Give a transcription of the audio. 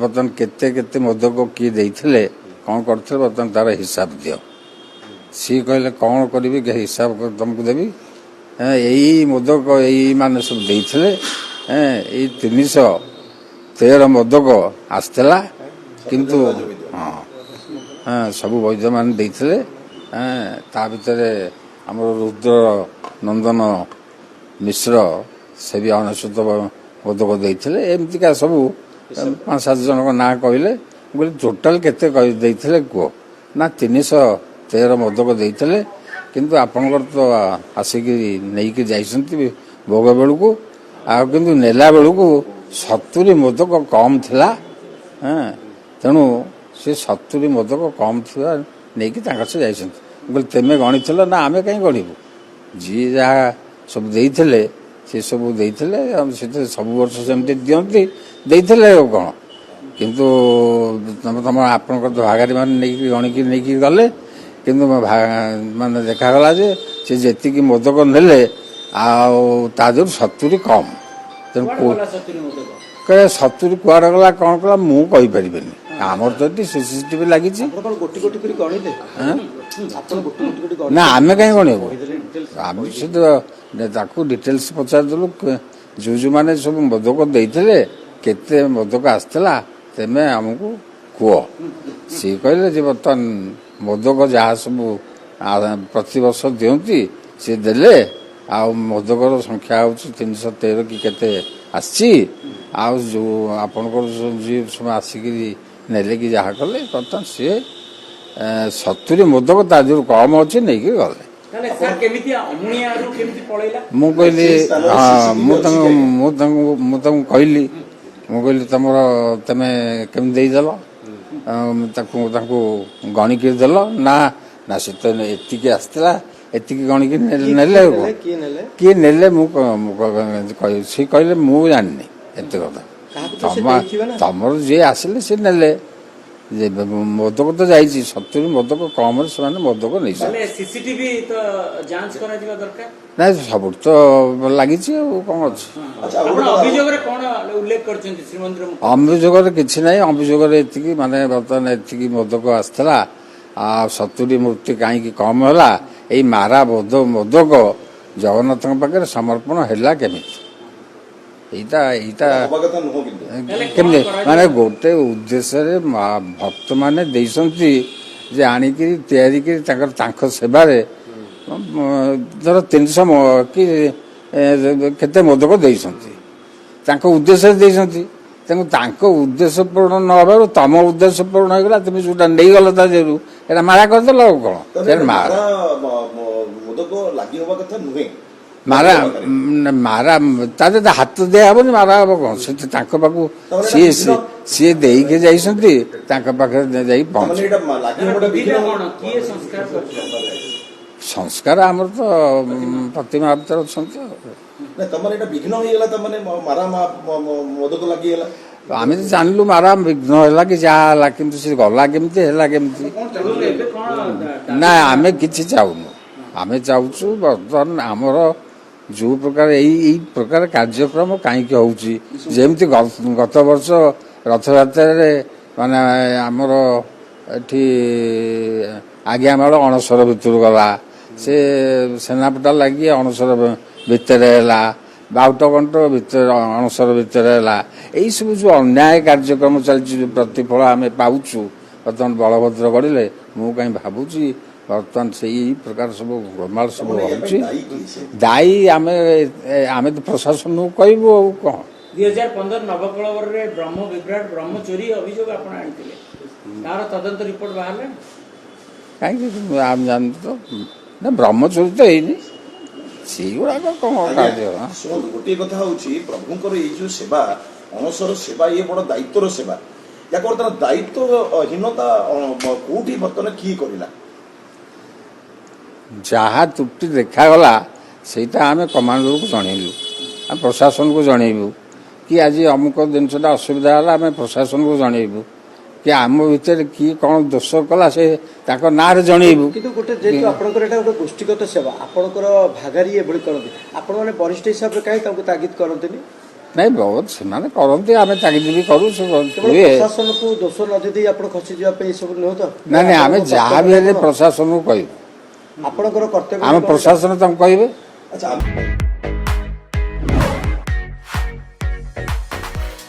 ବର୍ତ୍ତମାନ କେତେ କେତେ ମଦକ କିଏ ଦେଇଥିଲେ କ'ଣ କରିଥିଲେ ବର୍ତ୍ତମାନ ତାର ହିସାବ ଦିଅ। ସିଏ କହିଲେ କ'ଣ କରିବି ହିସାବ ତମକୁ ଦେବି। ଏଇ ମଦକ ଏଇମାନେ ସବୁ ଦେଇଥିଲେ। ଏଇ 313 ମଦକ ଆସିଥିଲା କିନ୍ତୁ ସବୁ ବୈଦ୍ୟମାନେ ଦେଇଥିଲେ। ତା ଭିତରେ ଆମର ରୁଦ୍ର ନନ୍ଦନ ମିଶ୍ର ସେ ବି 99 ମଦକ ଦେଇଥିଲେ। ଏମିତିକା ସବୁ 5-7 ଜଣଙ୍କ ନାଁ କହିଲେ। ମୁଁ କହିଲି ଟୋଟାଲ କେତେ ଦେଇଥିଲେ କୁହ। ନା 313 ମଦକ ଦେଇଥିଲେ କିନ୍ତୁ ଆପଣଙ୍କର ତ ଆସିକି ନେଇକି ଯାଇଛନ୍ତି ଭୋଗ ବେଳକୁ, ଆଉ କିନ୍ତୁ ନେଲା ବେଳକୁ 70 ମଦକ କମ୍ ଥିଲା। ତେଣୁ ସେ 70 ମଦକ କମ୍ ଥିବା ନେଇକି ତାଙ୍କର ସେ ଯାଇଛନ୍ତି। ମୁଁ କହିଲି ତେମେ ଗଣିଥିଲ ନା ଆମେ କାହିଁ ଗଣିବୁ। ଯିଏ ଯାହା ସବୁ ଦେଇଥିଲେ ସେ ସବୁ ଦେଇଥିଲେ। ସେଥିରେ ସବୁ ବର୍ଷ ସେମିତି ଦିଅନ୍ତି ଦେଇଥିଲେ ଆଉ କ'ଣ। କିନ୍ତୁ ଆପଣଙ୍କର ତ ଭାଗାରୀ ମାନେ ନେଇକି ଗଣିକି ନେଇକି ଗଲେ କିନ୍ତୁ ମାନେ ଦେଖାଗଲା ଯେ ସେ ଯେତିକି ମଦକ ନେଲେ ଆଉ ତା ଦେହରୁ 70 କମ୍। ତେଣୁ 70 କୁଆଡ଼େ ଗଲା କ'ଣ କଲା ମୁଁ କହିପାରିବିନି। ଆମର ତ ଏଠି CCTV ଲାଗିଛି। ନା ଆମେ କାହିଁ ଗଣିବୁ। ଆମେ ସେ ତାକୁ ଡିଟେଲ୍ସ ପଚାରିଦେଲୁ ଯେଉଁମାନେ ସବୁ ମଦକ ଦେଇଥିଲେ କେତେ ମଦକ ଆସିଥିଲା ତେମେ ଆମକୁ କୁହ। ସିଏ କହିଲେ ଯେ ବର୍ତ୍ତମାନ ମଦକ ଯାହା ସବୁ ପ୍ରତିବର୍ଷ ଦିଅନ୍ତି ସିଏ ଦେଲେ ଆଉ ମଦକର ସଂଖ୍ୟା ହେଉଛି 313 କି କେତେ ଆସିଛି। ଆଉ ଯେଉଁ ଆପଣଙ୍କର ଯିଏ ସବୁ ଆସିକିରି ନେଲେ କି ଯାହା କଲେ ବର୍ତ୍ତମାନ ସିଏ 70 ମଦକ ତା ଦେହରୁ କମ୍ ଅଛି ନେଇକି ଗଲେ। ମୁଁ କହିଲି ମୁଁ ତାଙ୍କୁ କହିଲି ତମେ କେମିତି ଦେଇଦେଲ ତାଙ୍କୁ ଗଣିକି ଦେଲ ନା ନା ସେ ତ ଏତିକି ଆସିଥିଲା ଏତିକି ଗଣିକି ନେଲେ କିଏ ନେଲେ ମୁଁ ସିଏ କହିଲେ ମୁଁ ଜାଣିନି ଏତେ କଥା। ତମର ଯିଏ ଆସିଲେ ସେ ନେଲେ ଯେ ମଦକ ତ ଯାଇଛି 70 ମଦକ କମରେ ସେମାନେ ମଦକ ନେଇଛନ୍ତି। ନାଇଁ ସବୁଠି ତ ଲାଗିଛି ଆଉ କ'ଣ ଅଛି। ଅଭିଯୋଗରେ କିଛି ନାହିଁ। ଅଭିଯୋଗରେ ଏତିକି ମାନେ ବର୍ତ୍ତମାନ ଏତିକି ମଦକ ଆସିଥିଲା ଆଉ 70 ମୂର୍ତ୍ତି କାହିଁକି କମ୍ ହେଲା। ଏଇ ମାରା ମଦକ ଜଗନ୍ନାଥଙ୍କ ପାଖରେ ସମର୍ପଣ ହେଲା କେମିତି ଏଇଟା କେମିତି ମାନେ ଗୋଟେ ଉଦ୍ଦେଶ୍ୟରେ ଭକ୍ତମାନେ ଦେଇଛନ୍ତି ଯେ ଆଣିକିରି ତିଆରି କରି ତାଙ୍କ ସେବାରେ ଧର 300 କି କେତେ ମଦକ ଦେଇଛନ୍ତି ତାଙ୍କ ଉଦ୍ଦେଶ୍ୟରେ ଦେଇଛନ୍ତି। ତେଣୁ ତାଙ୍କ ଉଦ୍ଦେଶ୍ୟ ପୂରଣ ନ ହେବାରୁ ତମ ଉଦ୍ଦେଶ୍ୟ ପୂରଣ ହେଇଗଲା। ତୁମେ ଯୋଉଟା ନେଇଗଲ ତା ଦେହରୁ ଏଇଟା ମାରା କରିଦେଲ ଆଉ କ'ଣ। ମାରା ତା ଦେହରେ ହାତ ଦିଆହେବନି ମାରା ହବ କ'ଣ। ସେଠି ତାଙ୍କ ପାଖକୁ ସିଏ ଦେଇକି ଯାଇଛନ୍ତି ତାଙ୍କ ପାଖରେ ଯାଇ ପହଞ୍ଚେ। ସଂସ୍କାର ଆମର ତ ପ୍ରତିମା ଭିତରେ ଅଛନ୍ତି। ଆମେ ତ ଜାଣିଲୁ ମାରା ବିଘ୍ନ ହେଲା କି ଯାହା ହେଲା କିନ୍ତୁ ସେ ଗଲା କେମିତି ହେଲା କେମିତି। ନା ଆମେ କିଛି ଚାହୁଁନୁ। ଆମେ ଚାହୁଁଛୁ ବର୍ତ୍ତମାନ ଆମର ଯେଉଁ ପ୍ରକାର ଏଇ ପ୍ରକାର କାର୍ଯ୍ୟକ୍ରମ କାହିଁକି ହେଉଛି। ଯେମିତି ଗତ ବର୍ଷ ରଥଯାତ୍ରାରେ ମାନେ ଆମର ଏଠି ଆଜ୍ଞାମାଳ ଅଣସର ଭିତରୁ ଗଲା। ସେ ସେନାପଟା ଲାଗି ଅଣସର ଭିତରେ ହେଲା। ବାଉଟକଣ୍ଠ ଭିତରେ ଅଣସର ଭିତରେ ହେଲା। ଏଇସବୁ ଯେଉଁ ଅନ୍ୟାୟ କାର୍ଯ୍ୟକ୍ରମ ଚାଲିଛି ଯେଉଁ ପ୍ରତିଫଳ ଆମେ ପାଉଛୁ ବର୍ତ୍ତମାନ ବଳଭଦ୍ର ଗଢ଼ିଲେ ମୁଁ କାହିଁ ଭାବୁଛି ବର୍ତ୍ତମାନ ସେଇ ପ୍ରକାର ସବୁ ଗୋଳମାଳ ସବୁ ହେଉଛି। ଦାୟୀ ଆମେ ତ ପ୍ରଶାସନକୁ କହିବୁ ଆଉ କ'ଣ। 2015 ନବକଳବରରେ ବ୍ରହ୍ମ ବିଭ୍ରାଟ ବ୍ରହ୍ମ ଚୋରି ଅଭିଯୋଗ ଆପଣ ଆଣିଥିଲେ ତାର ତଦନ୍ତ ରିପୋର୍ଟ ବାହାରିଲା କାହିଁକି ଆମେ ଜାଣିଛୁ ତ ନା ବ୍ରହ୍ମ ଚୋରି ତ ହେଇନି ସେଇଗୁଡ଼ାକ କ'ଣ କାର୍ଯ୍ୟ। ଗୋଟିଏ କଥା ହେଉଛି ପ୍ରଭୁଙ୍କର ଏଇ ଯୋଉ ସେବା ଅଣସର ସେବା ଇଏ ବଡ଼ ଦାୟିତ୍ୱର ସେବା। ୟାକୁ ବର୍ତ୍ତମାନ ଦାୟିତ୍ୱହୀନତା କୋଉଠି ବର୍ତ୍ତମାନ କିଏ କରିଲା। ଯାହା ତ୍ରୁଟି ଦେଖାଗଲା ସେଇଟା ଆମେ କମାଣ୍ଡରକୁ ଜଣେଇଲୁ। ଆମେ ପ୍ରଶାସନକୁ ଜଣେଇବୁ କି ଆଜି ଅମୁକ ଜିନିଷଟା ଅସୁବିଧା ହେଲା ଆମେ ପ୍ରଶାସନକୁ ଜଣେଇବୁ କି ଆମ ଭିତରେ କିଏ କ'ଣ ଦୋଷ କଲା ସେ ତାଙ୍କ ନାଁରେ ଜଣେଇବୁ। କିନ୍ତୁ ଗୋଟେ ଯେହେତୁ ଆପଣଙ୍କର ଏଇଟା ଗୋଟେ ଗୋଷ୍ଠୀଗତ ସେବା ଆପଣଙ୍କର ଭାଗାରୀ ଏଭଳି କରନ୍ତି ଆପଣମାନେ ବରିଷ୍ଠ ହିସାବରେ କାହିଁ ତାଙ୍କୁ ତାଗିଦ କରନ୍ତିନି। ନାଇଁ ବହୁତ ସେମାନେ କରନ୍ତି, ଆମେ ଚାକିରି ବି କରୁ, ସେ କେବଳ ହୁଏ। ପ୍ରଶାସନକୁ ଦୋଷ ନ ଦେଇ ଆପଣ ଖସିଯିବା ପାଇଁ ଏସବୁ ନୁହଁ ତ? ନାଇଁ ନାଇଁ, ଆମେ ଆପଣଙ୍କ ଯାହା ବି କର୍ତ୍ତବ୍ୟ ହେଲେ କଣ? ପ୍ରଶାସନକୁ କହିବୁ, ଆପଣଙ୍କର କର୍ତ୍ତବ୍ୟ ଆମେ କଣ? ପ୍ରଶାସନ ତାଙ୍କୁ କହିବେ। ଆଚ୍ଛା